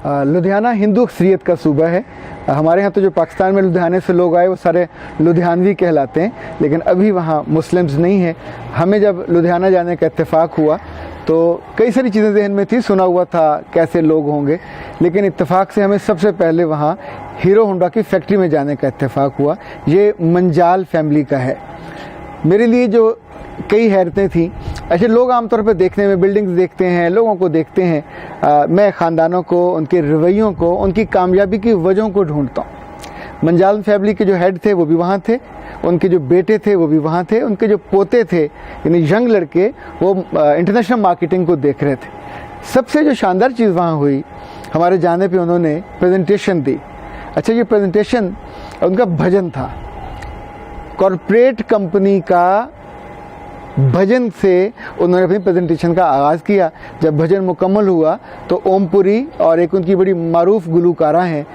लुधियाना हिंदू अक्सरियत का सूबा है। हमारे यहाँ तो जो पाकिस्तान में लुधियाने से लोग आए वो सारे लुधियानवी कहलाते हैं, लेकिन अभी वहाँ मुस्लिम्स नहीं हैं। हमें जब लुधियाना जाने का इत्तेफाक हुआ तो कई सारी चीज़ें जहन में थी, सुना हुआ था कैसे लोग होंगे, लेकिन इत्तेफाक से हमें सबसे पहले वहाँ हीरो होंडा की फैक्ट्री में जाने का इत्तेफाक हुआ। ये मंजाल फैमिली का है। मेरे लिए जो कई हैरतें थी, ऐसे लोग आमतौर पर देखने में बिल्डिंग्स देखते हैं, लोगों को देखते हैं, मैं ख़ानदानों को, उनके रवैयों को, उनकी कामयाबी की वजहों को ढूंढता हूँ। मंजाल फैमिली के जो हेड थे वो भी वहाँ थे, उनके जो बेटे थे वो भी वहाँ थे, उनके जो पोते थे यानी यंग लड़के वो इंटरनेशनल मार्केटिंग को देख रहे थे। सबसे जो शानदार चीज़ वहाँ हुई, हमारे जाने पे उन्होंने प्रेजेंटेशन दी। अच्छा, ये प्रेजेंटेशन उनका भजन था, कॉरपोरेट कंपनी का भजन से उन्होंने अपनी प्रेजेंटेशन का आगाज़ किया। जब भजन मुकम्मल हुआ तो ओमपुरी और एक उनकी बड़ी मारूफ गुलकारा हैं,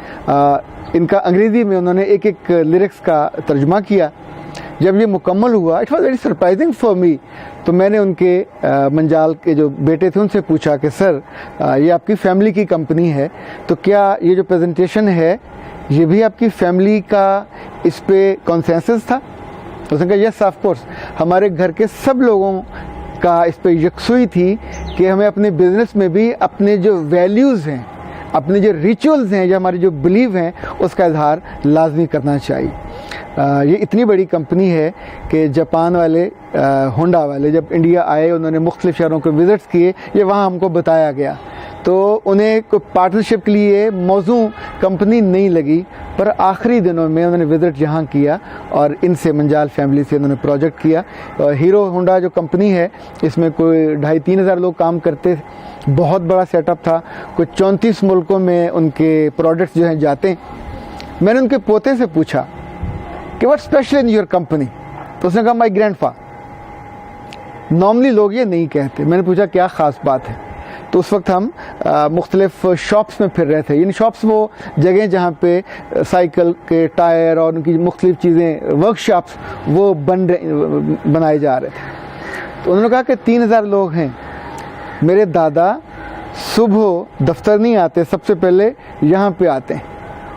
इनका अंग्रेज़ी में उन्होंने एक एक लिरिक्स का तर्जुमा किया। जब ये मुकम्मल हुआ, it was very surprising for me. तो मैंने उनके मंजाल के जो बेटे थे उनसे पूछा कि सर, ये आपकी फैमिली की कंपनी है, तो क्या ये जो प्रेजेंटेशन है ये भी आपकी फैमिली का इस पे कॉन्सेंसस था? तो उसने कहा यस ऑफ कोर्स, हमारे घर के सब लोगों का इस पे यकसुई थी कि हमें अपने बिजनेस में भी अपने जो वैल्यूज़ हैं, अपने जो रिचुअल्स हैं, जो हमारे जो बिलीव हैं, उसका इजहार लाजमी करना चाहिए। ये इतनी बड़ी कंपनी है कि जापान वाले होंडा वाले जब इंडिया आए, उन्होंने मुख्तलिफ शहरों को विज़िट्स किए, ये वहाँ हमको बताया गया। तो उन्हें कोई पार्टनरशिप के लिए मौजू कंपनी नहीं लगी, पर आखिरी दिनों में उन्होंने विज़िट यहाँ किया और इनसे मंजाल फैमिली से उन्होंने प्रोजेक्ट किया। और हीरो होंडा जो कंपनी है, इसमें कोई 2,500-3 हज़ार लोग काम करते थे, बहुत बड़ा सेटअप था, कुछ 34 मुल्कों में उनके प्रोडक्ट्स जो हैं जाते हैं। मैंने उनके पोते से पूछा कि what special in your company? तो उसने कहा माई ग्रैंडफा। नॉर्मली लोग ये नहीं कहते। मैंने पूछा क्या ख़ास बात है? तो उस वक्त हम मुख्तलिफ शॉप्स में फिर रहे थे। इन शॉप्स वो जगह जहाँ पे साइकिल के टायर और उनकी मुख्तलिफ चीज़ें, वर्कशॉप्स वो बनाए जा रहे थे। तो उन्होंने कहा कि 3,000 लोग हैं। मेरे दादा सुबह दफ्तर नहीं आते, सबसे पहले यहाँ पे आते हैं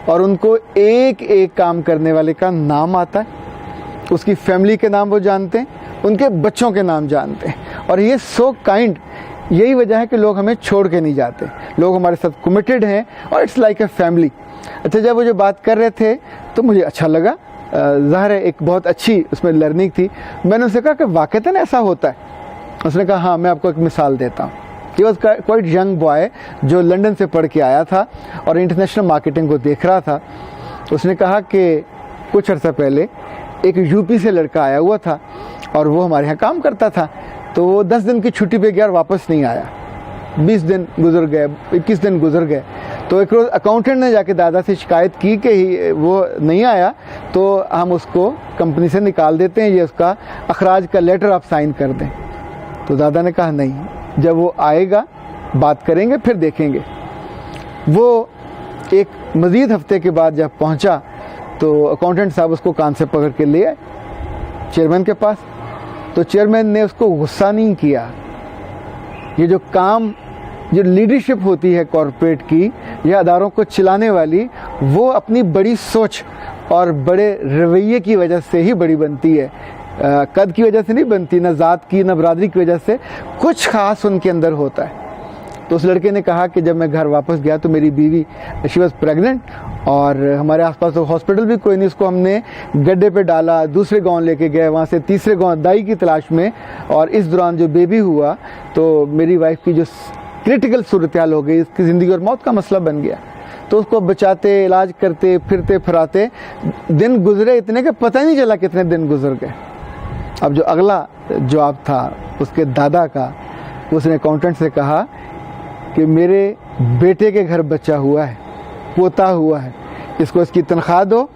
और उनको एक एक काम करने वाले का नाम आता है, उसकी फैमिली के नाम वो जानते हैं, उनके बच्चों के नाम जानते हैं। और ये सो काइंड, यही वजह है कि लोग हमें छोड़ के नहीं जाते, लोग हमारे साथ कमिटेड हैं और इट्स लाइक ए फैमिली। अच्छा, जब वो जो बात कर रहे थे तो मुझे अच्छा लगा, ज़ाहिर है एक बहुत अच्छी उसमें लर्निंग थी। मैंने उनसे कहा कि वाक़तन ऐसा होता है? उसने कहा हाँ, मैं आपको एक मिसाल देता हूँ। He was quite young boy जो लंदन से पढ़ के आया था और इंटरनेशनल मार्केटिंग को देख रहा था। उसने कहा कि कुछ अर्सा पहले एक यूपी से लड़का आया हुआ था और वो हमारे यहाँ काम करता था। तो वो 10 दिन की छुट्टी पे गया और वापस नहीं आया। 20 दिन गुजर गए, 21 दिन गुजर गए। तो एक रोज़ अकाउंटेंट ने जाके दादा से शिकायत की कि वो नहीं आया तो हम उसको कंपनी से निकाल देते हैं, ये उसका अखराज का लेटर आप साइन कर दें। तो दादा ने कहा नहीं, जब वो आएगा बात करेंगे, फिर देखेंगे। वो एक मज़ीद हफ्ते के बाद जब पहुंचा तो अकाउंटेंट साहब उसको कान से पकड़ के ले आए चेयरमैन के पास। तो चेयरमैन ने उसको गुस्सा नहीं किया। ये जो काम, जो लीडरशिप होती है कॉरपोरेट की या अदारों को चलाने वाली, वो अपनी बड़ी सोच और बड़े रवैये की वजह से ही बड़ी बनती है, कद की वजह से नहीं बनती, ना ज़ात की ना बरादरी की वजह से। कुछ ख़ास उनके अंदर होता है। तो उस लड़के ने कहा कि जब मैं घर वापस गया तो मेरी बीवी शी वॉज प्रेग्नेंट और हमारे आसपास तो हॉस्पिटल भी कोई नहीं, उसको हमने गड्ढे पे डाला, दूसरे गांव लेके गए, वहाँ से तीसरे गांव दाई की तलाश में। और इस दौरान जो बेबी हुआ तो मेरी वाइफ की जो क्रिटिकल सूरत हाल हो गई, इसकी ज़िंदगी और मौत का मसला बन गया। तो उसको बचाते, इलाज करते, फिरते फराते दिन गुजरे इतने कि पता ही नहीं चला कितने दिन गुजर गए। अब जो अगला जवाब था उसके दादा का, उसने अकाउंटेंट से कहा कि मेरे बेटे के घर बच्चा हुआ है, पोता हुआ है, इसको इसकी तनख्वाह दो,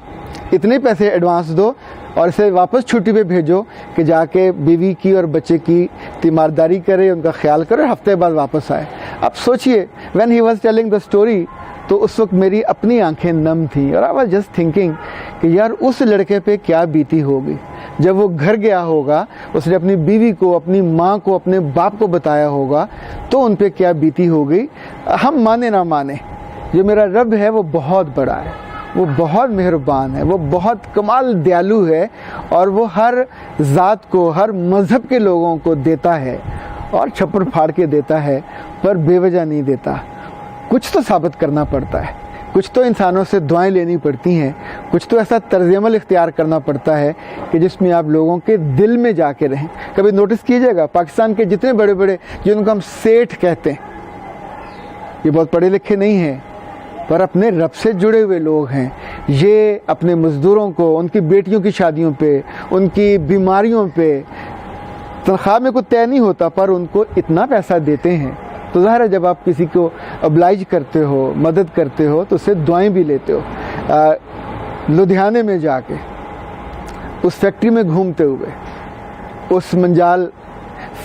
इतने पैसे एडवांस दो और इसे वापस छुट्टी पे भेजो कि जाके बीवी की और बच्चे की तीमारदारी करे, उनका ख्याल करे, हफ्ते बाद वापस आए। अब सोचिए, when he was telling the story, तो उस वक्त मेरी अपनी आंखें नम थीं और आई वाज जस्ट थिंकिंग कि यार उस लड़के पे क्या बीती होगी जब वो घर गया होगा, उसने अपनी बीवी को, अपनी माँ को, अपने बाप को बताया होगा, तो उन पे क्या बीती होगी। हम माने ना माने, جو میرا رب ہے وہ بہت بڑا ہے، وہ بہت مہربان ہے، وہ بہت کمال دیالو ہے، اور وہ ہر ذات کو، ہر مذہب کے لوگوں کو دیتا ہے، اور چھپڑ پھاڑ کے دیتا ہے، پر بے وجہ نہیں دیتا۔ کچھ تو ثابت کرنا پڑتا ہے، کچھ تو انسانوں سے دعائیں لینی پڑتی ہیں، کچھ تو ایسا طرز عمل اختیار کرنا پڑتا ہے کہ جس میں آپ لوگوں کے دل میں جا کے رہیں۔ کبھی نوٹس کیجئے گا، پاکستان کے جتنے بڑے بڑے جن کو ہم سیٹھ کہتے ہیں، یہ بہت پڑھے لکھے نہیں ہیں، پر اپنے رب سے جڑے ہوئے لوگ ہیں۔ یہ اپنے مزدوروں کو ان کی بیٹیوں کی شادیوں پہ، ان کی بیماریوں پہ، تنخواہ میں کوئی طے نہیں ہوتا، پر ان کو اتنا پیسہ دیتے ہیں۔ تو ظاہر ہے جب آپ کسی کو ابلائج کرتے ہو، مدد کرتے ہو، تو اس سے دعائیں بھی لیتے ہو۔ لدھیانے میں جا کے، اس فیکٹری میں گھومتے ہوئے، اس منجال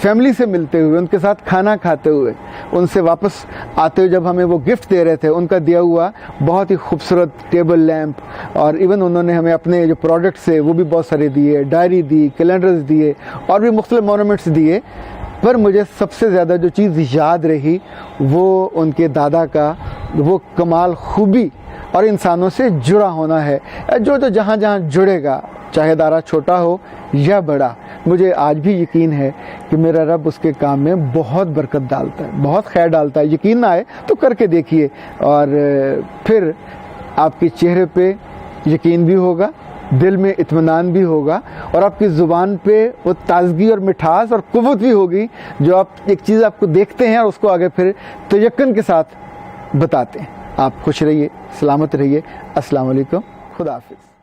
فیملی سے ملتے ہوئے، ان کے ساتھ کھانا کھاتے ہوئے، ان سے واپس آتے ہوئے جب ہمیں وہ گفٹ دے رہے تھے، ان کا دیا ہوا بہت ہی خوبصورت ٹیبل لیمپ، اور ایون انہوں نے ہمیں اپنے جو پروڈکٹس ہیں وہ بھی بہت سارے دیے، ڈائری دی، کیلنڈرز دیے، اور بھی مختلف مونومنٹس دیے۔ پر مجھے سب سے زیادہ جو چیز یاد رہی وہ ان کے دادا کا وہ کمال خوبی اور انسانوں سے جڑا ہونا ہے۔ جو جہاں جہاں جڑے گا، چاہے ادارہ چھوٹا ہو یا بڑا، مجھے آج بھی یقین ہے کہ میرا رب اس کے کام میں بہت برکت ڈالتا ہے، بہت خیر ڈالتا ہے۔ یقین نہ آئے تو کر کے دیکھیے، اور پھر آپ کے چہرے پہ یقین بھی ہوگا، دل میں اطمینان بھی ہوگا، اور آپ کی زبان پہ وہ تازگی اور مٹھاس اور قوت بھی ہوگی، جو آپ ایک چیز آپ کو دیکھتے ہیں اور اس کو آگے پھر تیقن کے ساتھ بتاتے ہیں۔ آپ خوش رہیے، سلامت رہیے۔ السلام علیکم، خدا حافظ۔